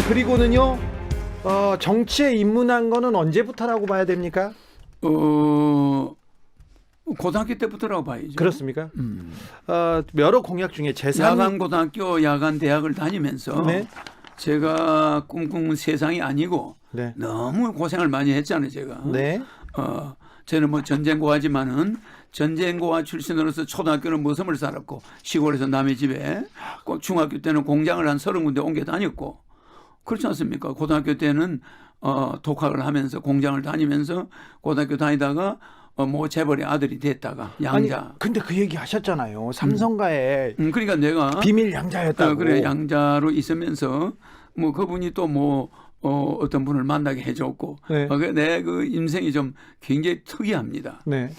그리고는요, 정치에 입문한 거는 언제부터라고 봐야 됩니까? 고등학교 때부터라고 봐야죠. 그렇습니까? 여러 공약 중에 야간 고등학교, 야간 대학을 다니면서 네. 제가 꿈꾸는 세상이 아니고 네. 너무 고생을 많이 했잖아요, 제가. 네. 저는 뭐 전쟁고하지만은 전쟁고와 출신으로서 초등학교는 머슴을 살았고 시골에서 남의 집에 꼭 중학교 때는 공장을 한 30군데 옮겨 다녔고 그렇지 않습니까? 고등학교 때는 독학을 하면서 공장을 다니면서 고등학교 다니다가 뭐 재벌의 아들이 됐다가 양자. 아니, 근데 그 얘기 하셨잖아요. 삼성가에 그러니까 내가 비밀 양자였다고. 그래 양자로 있으면서 뭐 그분이 또 뭐 어떤 분을 만나게 해줬고 네. 내 그 인생이 좀 굉장히 특이합니다. 네.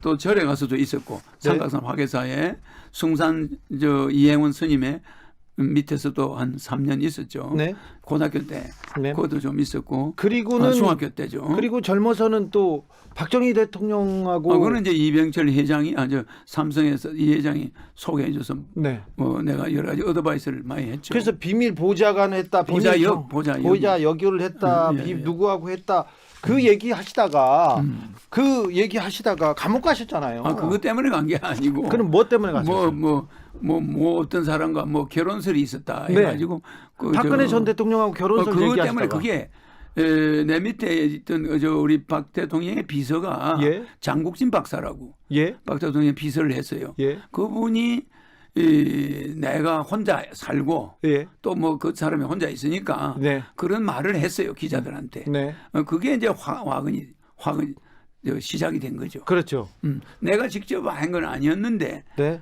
또 절에 가서도 있었고 네. 삼각산 화계사에 숭산 이행원 스님의 밑에서도 한 3년 있었죠. 네. 고등학교 때 네. 그것도 좀 있었고 그리고는 중학교 때죠. 그리고 젊어서는 또 박정희 대통령하고 그거는 이제 이병철 회장이 삼성에서 이 회장이 소개해줘서 네. 내가 여러 가지 어드바이스를 많이 했죠. 그래서 비밀 보좌관 했다. 보좌역을 했다. 예. 누구하고 했다. 그 얘기 하시다가 감옥 가셨잖아요. 그것 때문에 간 게 아니고. 그럼 뭐 때문에 가셨어요? 뭐 어떤 사람과 뭐 결혼설이 있었다 네. 해가지고 박근혜 전 대통령하고 결혼설 그것 얘기하시다가 때문에 그게 내 밑에 있던 우리 박 대통령의 비서가 예. 장국진 박사라고 예. 박 대통령의 비서를 했어요. 예. 그분이 내가 혼자 살고 예. 또 뭐 그 사람이 혼자 있으니까 네. 그런 말을 했어요 기자들한테. 네. 그게 이제 화근이 시작이 된 거죠. 그렇죠. 내가 직접 한 건 아니었는데 네.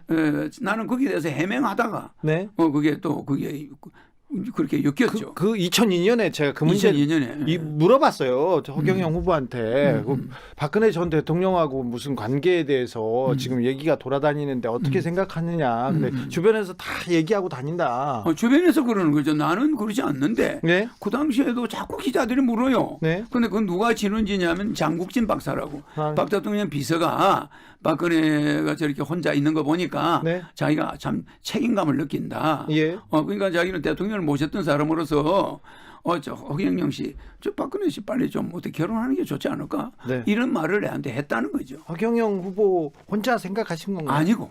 나는 거기에 대해서 해명하다가 네. 그게 그렇게 엮였죠. 그 2002년에 제가 그 문제 2002년에 물어봤어요. 허경영 후보한테 박근혜 전 대통령하고 무슨 관계에 대해서 지금 얘기가 돌아다니는데 어떻게 생각하느냐. 근데 주변에서 다 얘기하고 다닌다. 주변에서 그러는 거죠. 나는 그러지 않는데 네. 그 당시에도 자꾸 기자들이 물어요. 네. 근데 그건 누가 지는지냐면 장국진 박사라고 박 대통령 비서가 박근혜가 저렇게 혼자 있는 거 보니까 네. 자기가 참 책임감을 느낀다. 예. 그러니까 자기는 대통령을 모셨던 사람으로서 저 허경영 씨, 저 박근혜 씨 빨리 좀 어떻게 결혼하는 게 좋지 않을까? 네. 이런 말을 내한테 했다는 거죠. 허경영 후보 혼자 생각하신 건가요? 아니고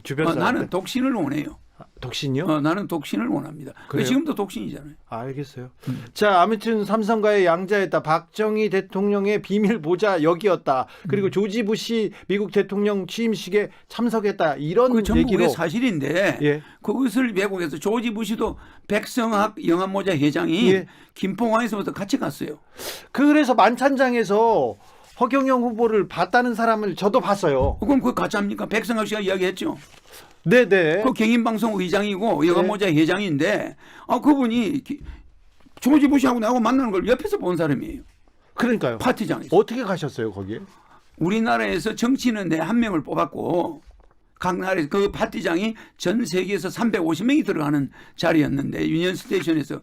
주변 사람들. 나는 독신을 원해요. 독신이요? 나는 독신을 원합니다. 그래요? 지금도 독신이잖아요. 알겠어요. 자, 아무튼 삼성가의 양자였다. 박정희 대통령의 비밀 보좌역이었다. 그리고 조지 부시 미국 대통령 취임식에 참석했다. 이런 그 전부 얘기로 그게 사실인데 예. 그것을 외국에서 조지 부시도 백성학 영암모자 회장이 예. 김포공항에서부터 같이 갔어요. 그래서 만찬장에서 허경영 후보를 봤다는 사람을 저도 봤어요. 그럼 그거 가짜입니까? 백성학 씨가 이야기했죠. 네네. 그 경인방송 의장이고 영암모자 회장인데 그분이 조지 부시하고 나하고 만나는 걸 옆에서 본 사람이에요. 그러니까요. 파티장에서. 어떻게 가셨어요 거기에? 우리나라에서 정치는 내 한 명을 뽑았고 각 나라에서 그 파티장이 전 세계에서 350명이 들어가는 자리였는데 유니언 스테이션에서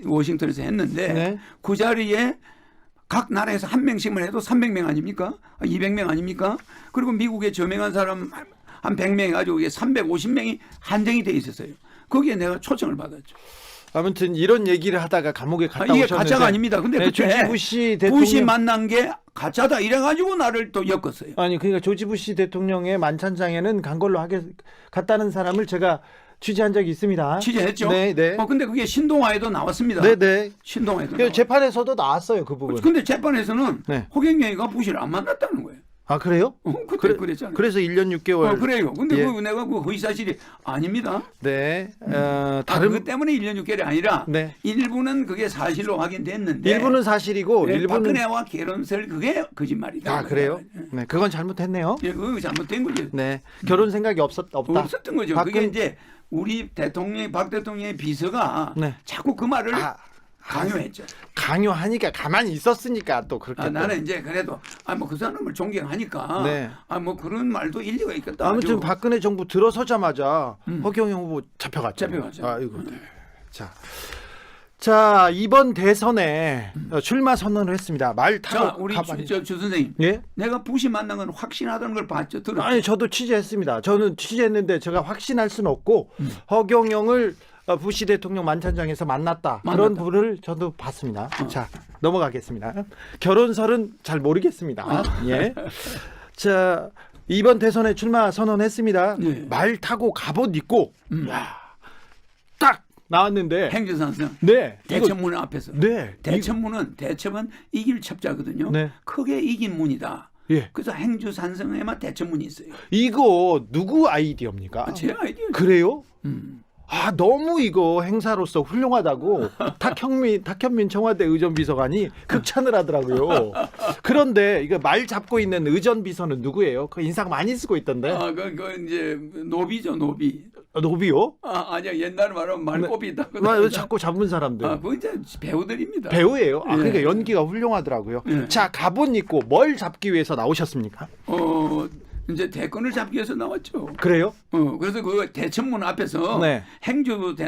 워싱턴에서 했는데 네. 그 자리에 각 나라에서 한 명씩만 해도 300명 아닙니까? 200명 아닙니까? 그리고 미국에 저명한 사람 한 100명 가지고 350명이 한정이 돼 있었어요. 거기에 내가 초청을 받았죠. 아무튼 이런 얘기를 하다가 감옥에 갔다 이게 오셨는데 가짜가 아닙니다. 근데 네, 그때 조지 부시 대통령 부시 만난 게 가짜다 이래가지고 나를 또 엮었어요. 아니 그러니까 조지 부시 대통령의 만찬장에는 간 걸로 갔다는 사람을 제가 취재한 적이 있습니다. 취재했죠. 네, 네. 근데 그게 신동아에도 나왔습니다. 네, 네. 신동아에도. 그 재판에서도 나왔어요 그 부분. 근데 재판에서는 네. 허경영이가 부시를 안 만났다는 거예요. 아 그래요? 그때 그랬잖아요. 그래서 1년 6개월. 그래요. 근데 예. 내가 그 허위 사실이 아닙니다. 네. 그것 때문에 1년 6개월이 아니라 네. 일부는 그게 사실로 확인됐는데 일부는 사실이고 일부는 박근혜와 결혼설 그게 거짓말이다. 아 그래요? 네, 그건 잘못했네요. 예, 그거 잘못된 거죠. 네, 결혼 생각이 없다. 없었던 거죠. 그게 이제 우리 박 대통령의 비서가 네. 자꾸 그 말을 강요했죠. 강요하니까 가만히 있었으니까 또 그렇게. 나는 이제 그래도 뭐 그 사람을 존경하니까 네. 뭐 그런 말도 일리가 있겠다. 아무튼 박근혜 정부 들어서자마자 허경영 후보 잡혀갔죠. 아이고. 네. 자 이번 대선에 출마 선언을 했습니다. 말 타고 우리 주 선생님. 예? 내가 부시 만난 건 확신하다는 걸 봤죠. 들었죠? 아니 저도 취재했습니다. 저는 취재했는데 제가 확신할 수는 없고 허경영을 부시 대통령 만찬장에서 만났다. 그런 만났다. 분을 저도 봤습니다. 자, 넘어가겠습니다. 결혼설은 잘 모르겠습니다. 예. 자, 이번 대선에 출마 선언했습니다. 예. 말 타고 갑옷 입고 야, 딱 나왔는데 행주산성 네. 대천문 앞에서 네. 대천문은 이길 첩자거든요. 네. 크게 이긴 문이다. 예. 그래서 행주산성에만 대천문이 있어요. 이거 누구 아이디어입니까? 제 아이디어. 그래요? 음. 아, 너무 이거 행사로서 훌륭하다고 탁현민 청와대 의전비서관이 극찬을 하더라고요. 그런데 이거 말 잡고 있는 의전비서는 누구예요? 그 인상 많이 쓰고 있던데. 그 이제 노비죠, 노비. 노비요? 아니야, 옛날 말하면 말꼬비 있다고. 왜 자꾸 잡은 사람들. 그거 이제 배우들입니다. 배우예요? 아, 예. 그러니까 연기가 훌륭하더라고요. 예. 자, 갑옷 입고 뭘 잡기 위해서 나오셨습니까? 이제 대권을 잡기 위해서 나왔죠. 그래요? 그래서 그 대천문 앞에서 네.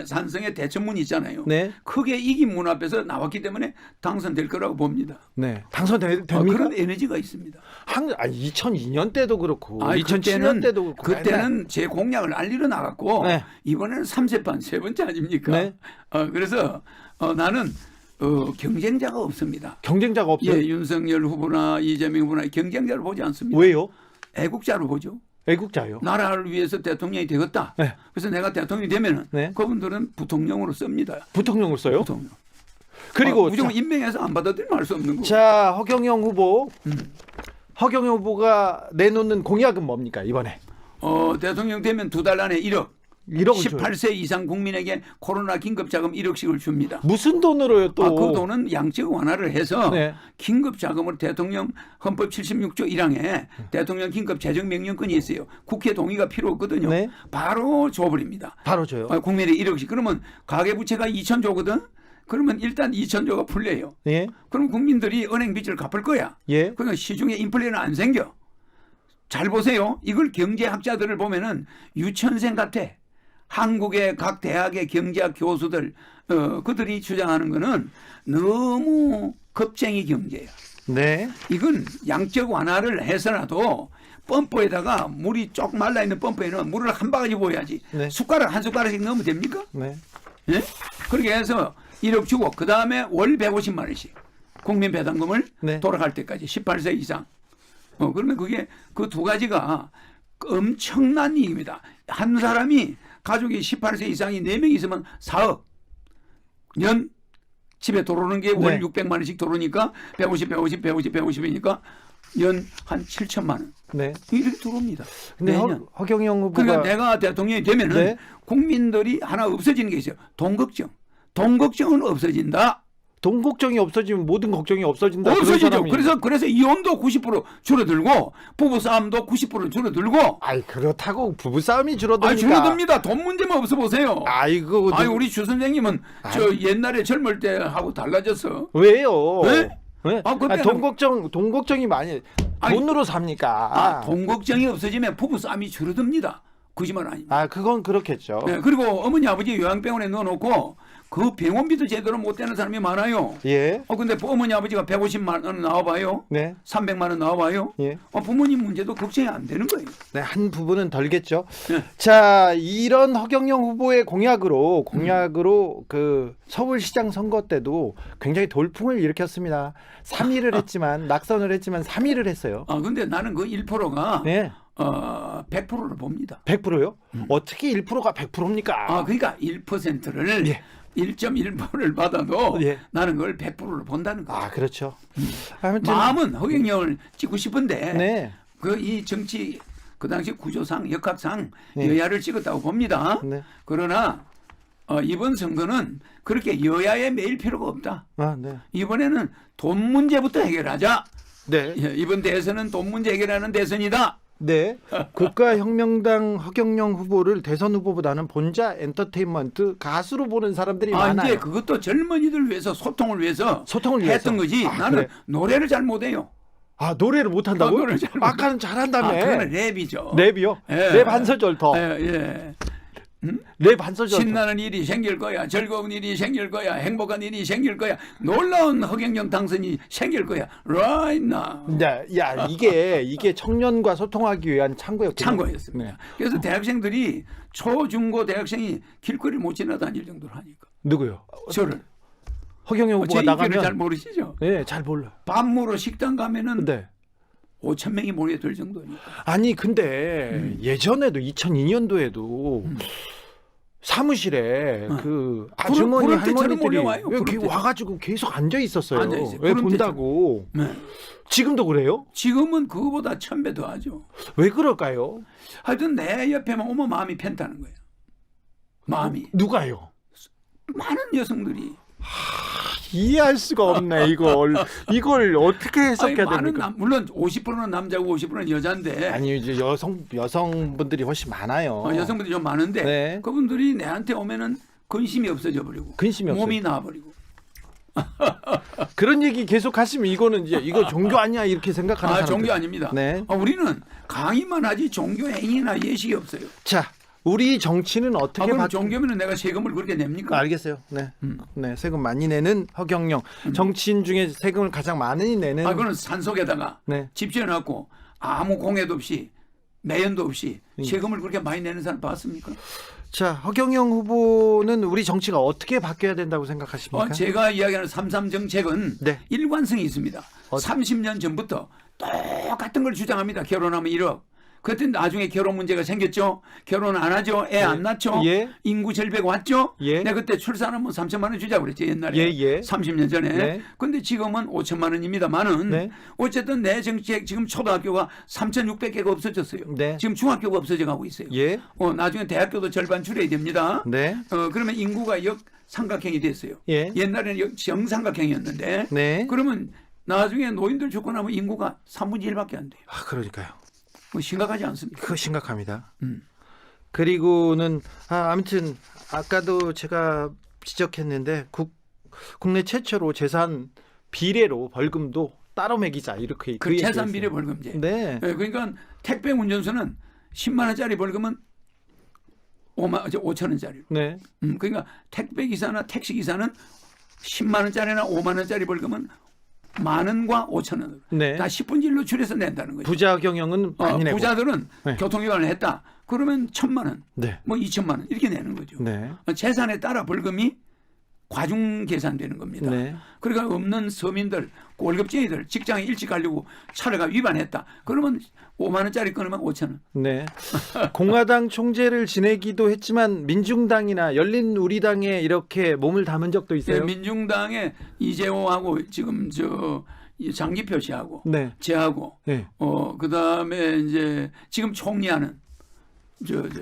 산성의 대천문이 있잖아요. 네. 크게 이긴 문 앞에서 나왔기 때문에 당선될 거라고 봅니다. 네. 당선됩니까? 그런 에너지가 있습니다. 2002년 때도 그렇고 2007년 그때는, 때도 그렇고 그때는 제 공약을 알리러 나갔고 네. 이번에는 3세판 세 번째 아닙니까? 네. 그래서 나는 경쟁자가 없습니다. 경쟁자가 없어요. 예, 윤석열 후보나 이재명 후보나 경쟁자를 보지 않습니다. 왜요? 애국자로 보죠. 애국자요. 나라를 위해서 대통령이 되겠다. 네. 그래서 내가 대통령이 되면은 네. 그분들은 부통령으로 씁니다. 부통령을 써요? 부통령. 그리고 무조건 임명해서 안 받아들이면 할 수 없는 거. 자, 허경영 후보. 허경영 후보가 내놓는 공약은 뭡니까, 이번에? 대통령 되면 2달 안에 1억. 1억을 줘요. 18세 이상 국민에게 코로나 긴급자금 1억씩을 줍니다. 무슨 돈으로요, 또? 그 돈은 양적 완화를 해서 네. 긴급자금을 대통령 헌법 76조 1항에 대통령 긴급 재정명령권이 있어요. 국회 동의가 필요 없거든요. 네. 바로 줘버립니다. 바로 줘요. 국민에 1억씩. 그러면 가계부채가 2,000조거든. 그러면 일단 2,000조가 풀려요. 예. 그럼 국민들이 은행 빚을 갚을 거야. 예. 그러니까 시중에 인플레는 안 생겨. 잘 보세요. 이걸 경제학자들을 보면은 유치원생 같아. 한국의 각 대학의 경제학 교수들 그들이 주장하는 거는 너무 겁쟁이 경제야. 네. 이건 양적 완화를 해서라도 펌프에다가 물이 쪽 말라 있는 펌프에는 물을 한 바가지 부어야지. 네. 숟가락 한 숟가락씩 넣으면 됩니까? 네. 예? 그렇게 해서 1억 주고 그 다음에 월 150만 원씩 국민 배당금을 네. 돌아갈 때까지 18세 이상. 그러면 그게 그 두 가지가 엄청난 이익입니다. 한 사람이 가족이 18세 이상이 4명 있으면 4억. 년 집에 들어오는 게 월 네. 600만 원씩 들어오니까 150이니까 연 한 7천만 원. 네. 이렇게 들어옵니다. 근데 매년. 허경영 후보가 그러니까 내가 대통령이 되면은 네. 국민들이 하나 없어지는 게 있어요. 돈 걱정. 돈 걱정은 없어진다. 돈 걱정이 없어지면 모든 걱정이 없어진다. 그런 없어지죠. 사람이- 그래서 이혼도 90% 줄어들고 부부 싸움도 90% 줄어들고. 아이, 그렇다고 부부 싸움이 줄어듭니까? 줄어듭니다. 돈 문제만 없어 보세요. 아이고. 우리 주 선생님은 저 옛날에 젊을 때 하고 달라졌어. 왜요? 네? 네? 그때는- 돈 걱정이 많이 아니, 돈으로 삽니까? 돈 걱정이 없어지면 부부 싸움이 줄어듭니다. 거짓말 아닙니다. 그건 그렇겠죠. 네, 그리고 어머니 아버지 요양병원에 넣어놓고 그 병원비도 제대로 못 되는 사람이 많아요. 예. 근데 어머니 아버지가 150만 원 나와봐요. 네. 300만 원 나와봐요. 예. 부모님 문제도 걱정이 안 되는 거예요. 네, 한 부분은 덜겠죠. 네. 자, 이런 허경영 후보의 공약으로 그 서울시장 선거 때도 굉장히 돌풍을 일으켰습니다. 3위를 했지만 낙선을 했지만 3위를 했어요. 근데 나는 그 1%가 네. 100%를 봅니다. 100%요? 어떻게 1%가 100%입니까? 그러니까 1%를 예. 1.1%를 받아도 예. 나는 그걸 100%를 본다는 거예요. 그렇죠. 아무튼 마음은 허경영을 찍고 싶은데 네. 이 정치 그 당시 구조상 역학상 네. 여야를 찍었다고 봅니다. 네. 그러나 이번 선거는 그렇게 여야에 매일 필요가 없다. 네. 이번에는 돈 문제부터 해결하자. 네. 이번 대선은 돈 문제 해결하는 대선이다. 네. 국가혁명당 허경영 후보를 대선 후보보다는 본자 엔터테인먼트 가수로 보는 사람들이 많아요. 이제 그것도 젊은이들 위해서 소통을 위해서 소통을 위해서 했던 거지. 나는 그래? 노래를 잘 못해요. 노래를 못 한다고요? 노래를 잘 못- 아까는 잘한다며. 그거는 랩이죠. 랩이요? 예. 랩 한 소절 더. 예. 내 반서절. 신나는 일이 생길 거야. 즐거운 일이 생길 거야. 행복한 일이 생길 거야. 놀라운 허경영 당선이 생길 거야. Right now. 야, 이게 청년과 소통하기 위한 창고였습니다. 네. 그래서 대학생들이 초중고 대학생이 길거리 못 지나다닐 정도로 하니까. 누구요? 저를. 허경영 제 후보가 인기를 나가면 잘 모르시죠? 네, 잘 몰라. 밥 먹으러 식당 가면은 네. 5천 명이 몰려들 정도니까. 아니 근데 예전에도 2002년도에도 사무실에 그 아주머니 그럴 때처럼 할머니들이 몰려와요. 그럴 여기 때. 와가지고 계속 앉아 있었어요. 앉아 있어요. 왜 그럴 본다고? 네. 지금도 그래요? 지금은 그거보다 1000배 더 하죠. 왜 그럴까요? 하여튼 내 옆에만 오면 마음이 편다는 거예요. 마음이. 누가요? 많은 여성들이. 이해할 수가 없네 이걸 어떻게 해석해야 많은 됩니까? 물론 50%는 남자고 50%는 여자인데 아니 이제 여성분들이 훨씬 많아요. 여성분들이 좀 많은데 네. 그분들이 내한테 오면은 근심이 없어져 버리고 근심이 몸이 없어요. 나와버리고 그런 얘기 계속 하시면 이거는 이제 이거 종교 아니야 이렇게 생각하는 사람들. 종교 아닙니다. 네. 우리는 강의만 하지 종교 행위나 예식이 없어요. 자, 우리 정치는 어떻게 그럼 종교면은 내가 세금을 그렇게 냅니까? 알겠어요. 네. 네, 세금 많이 내는 허경영. 정치인 중에 세금을 가장 많이 내는 그거는 산속에다가 네. 집 지어놨고 아무 공해도 없이 매연도 없이 세금을 그렇게 많이 내는 사람 봤습니까? 자, 허경영 후보는 우리 정치가 어떻게 바뀌어야 된다고 생각하십니까? 제가 이야기하는 3.3 정책은 네. 일관성이 있습니다. 30년 전부터 똑같은 걸 주장합니다. 결혼하면 1억. 그때 나중에 결혼 문제가 생겼죠. 결혼 안 하죠. 애 안 낳죠. 예. 인구 절벽 왔죠. 예. 내가 그때 출산하면 3천만 원 주자고 그랬지 옛날에. 예. 30년 전에. 네. 근데 지금은 5천만 원입니다만은 네. 어쨌든 내 정책 지금 초등학교가 3,600개가 없어졌어요. 네. 지금 중학교가 없어져 가고 있어요. 예. 나중에 대학교도 절반 줄여야 됩니다. 네. 그러면 인구가 역삼각형이 됐어요. 예. 옛날에는 정삼각형이었는데 네. 그러면 나중에 노인들 죽고 나면 인구가 3분의 1밖에 안 돼요. 그러니까요. 심각하지 않습니까? 그거 심각합니다. 그리고는 아무튼 아까도 제가 지적했는데 국내 최초로 재산 비례로 벌금도 따로 매기자 이렇게 그 재산 비례 벌금제. 네. 그러니까 택배 운전수는 10만 원짜리 벌금은 5천 원짜리. 네. 그러니까 택배 기사나 택시 기사는 10만 원짜리나 5만 원짜리 벌금은 10,000원과 5,000원으로 네. 다 10분의 1로 줄여서 낸다는 거죠. 부자 경영은 많이 내고. 부자들은 네. 교통위반을 했다. 그러면 1,000만 원, 네. 뭐 2천만 원 이렇게 내는 거죠. 네. 재산에 따라 벌금이 과중 계산되는 겁니다. 네. 그러니까 없는 서민들, 월급쟁이들 직장에 일찍 가려고 차례가 위반했다. 그러면 5만 원짜리 끊으면 5천 원. 네. 공화당 총재를 지내기도 했지만 민중당이나 열린우리당에 이렇게 몸을 담은 적도 있어요. 민중당의 이재호하고 지금 이 장기표 씨하고 네. 제하고 네. 그다음에 이제 지금 총리하는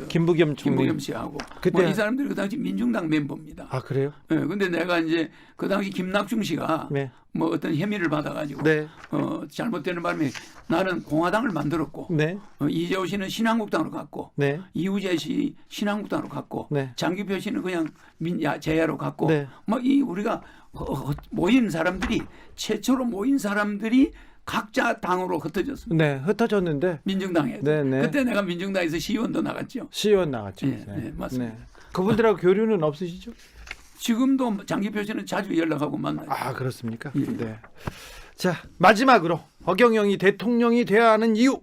김부겸 총리. 김부겸 씨하고 그때 이 사람들이 그 당시 민중당 멤버입니다. 아, 그래요? 네, 근데 내가 이제 그 당시 김낙중 씨가 네. 뭐 어떤 혐의를 받아가지고 네. 잘못되는 바람에 나는 공화당을 만들었고 네. 이재호 씨는 신한국당으로 갔고 네. 이우재 씨 신한국당으로 갔고 네. 장기표 씨는 그냥 제야로 갔고 네. 뭐 이 우리가 모인 사람들이 최초로 모인 사람들이 각자 당으로 흩어졌습니다. 네, 흩어졌는데 민중당에. 네, 네. 그때 내가 민중당에서 시의원도 나갔죠. 시의원 나왔죠. 네, 맞습니다. 그분들하고 교류는 없으시죠? 지금도 장기표 씨는 자주 연락하고 만나요. 아, 그렇습니까? 예. 네. 자, 마지막으로 허경영이 대통령이 되어야 하는 이유.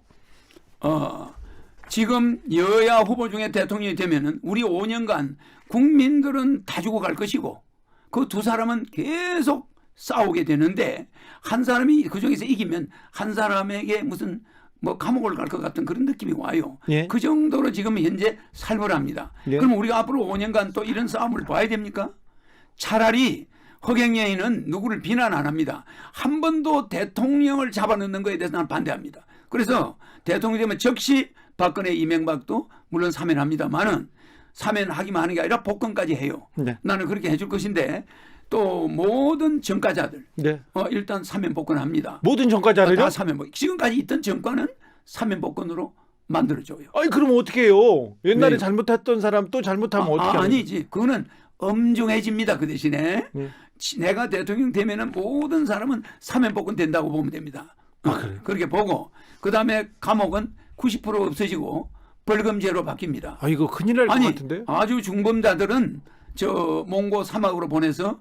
지금 여야 후보 중에 대통령이 되면은 우리 5년간 국민들은 다 죽어갈 것이고 그 두 사람은 계속 싸우게 되는데 한 사람이 그 중에서 이기면 한 사람에게 무슨 뭐 감옥을 갈 것 같은 그런 느낌이 와요. 예. 그 정도로 지금 현재 살벌합니다. 예. 그럼 우리가 앞으로 5년간 또 이런 싸움을 봐야 됩니까? 차라리 허경영이는 누구를 비난 안 합니다. 한 번도 대통령을 잡아넣는 것에 대해서 나는 반대합니다. 그래서 대통령이 되면 즉시 박근혜 이명박도 물론 사면합니다만은 사면하기만 하는 게 아니라 복권까지 해요. 네. 나는 그렇게 해줄 것인데 또 모든 정가자들 네. 일단 사면 복권합니다. 모든 정가자를요? 다 사면 복권. 지금까지 있던 정가는 사면 복권으로 만들어줘요. 아니 그럼 어떻게 해요? 옛날에 네. 잘못했던 사람 또 잘못하면 어떻게 하는 아니지. 그거는 엄중해집니다. 그 대신에 네. 내가 대통령 되면은 모든 사람은 사면 복권 된다고 보면 됩니다. 아, 그래요? 그렇게 보고 그다음에 감옥은 90% 없어지고 벌금제로 바뀝니다. 아, 이거 큰일 날 것 아니 같은데. 아주 중범자들은 저 몽고 사막으로 보내서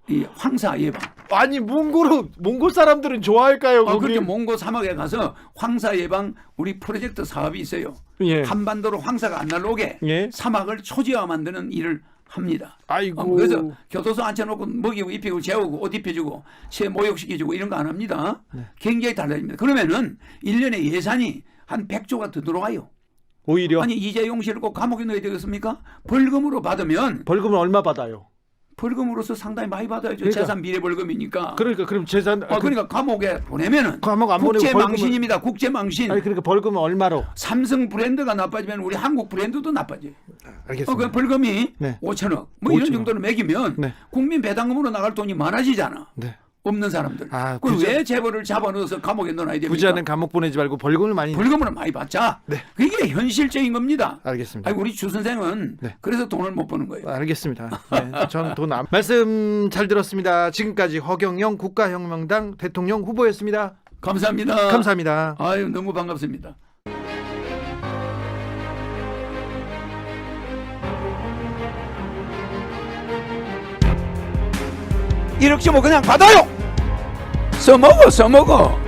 이 황사 예방. 아니 몽골 사람들은 좋아할까요? 거기? 그렇게 몽고 사막에 가서 황사 예방 우리 프로젝트 사업이 있어요. 예. 한반도로 황사가 안 날라오게 예. 사막을 초지화 만드는 일을 합니다. 아이고. 그래서 교도소 앉혀놓고 먹이고 입히고 재우고 옷 입혀주고 새 모욕시켜주고 이런 거 안 합니다. 네. 굉장히 달라집니다. 그러면은 1년에 예산이 한 100조가 더 들어와요. 오히려 아니 이재용 씨를 꼭 감옥에 넣어야 되겠습니까? 벌금으로 받으면 벌금은 얼마 받아요? 벌금으로서 상당히 많이 받아야죠. 그러니까. 재산 미래 벌금이니까. 그러니까 그럼 재산 그러니까 감옥에 보내면은 감옥 안 보내고 국제망신입니다. 국제망신. 아니 그러니까 벌금은 얼마로? 삼성 브랜드가 나빠지면 우리 한국 브랜드도 나빠져요. 알겠습니다. 그 벌금이 네. 5천억 뭐 이런 5천억. 정도는 매기면 네. 국민 배당금으로 나갈 돈이 많아지잖아. 네. 없는 사람들. 아, 그럼 부자- 왜 재벌을 잡아넣어서 감옥에 넣어야 됩니까? 부자는 감옥 보내지 말고 벌금을 많이. 벌금을 많이 받자. 네. 그게 현실적인 겁니다. 알겠습니다. 아니, 우리 주 선생은 네. 그래서 돈을 못 버는 거예요. 알겠습니다. 네, 전 돈 안. 말씀 잘 들었습니다. 지금까지 허경영 국가혁명당 대통령 후보였습니다. 감사합니다. 감사합니다. 아유 너무 반갑습니다. 1억씩 뭐 그냥 받아요. 써먹어.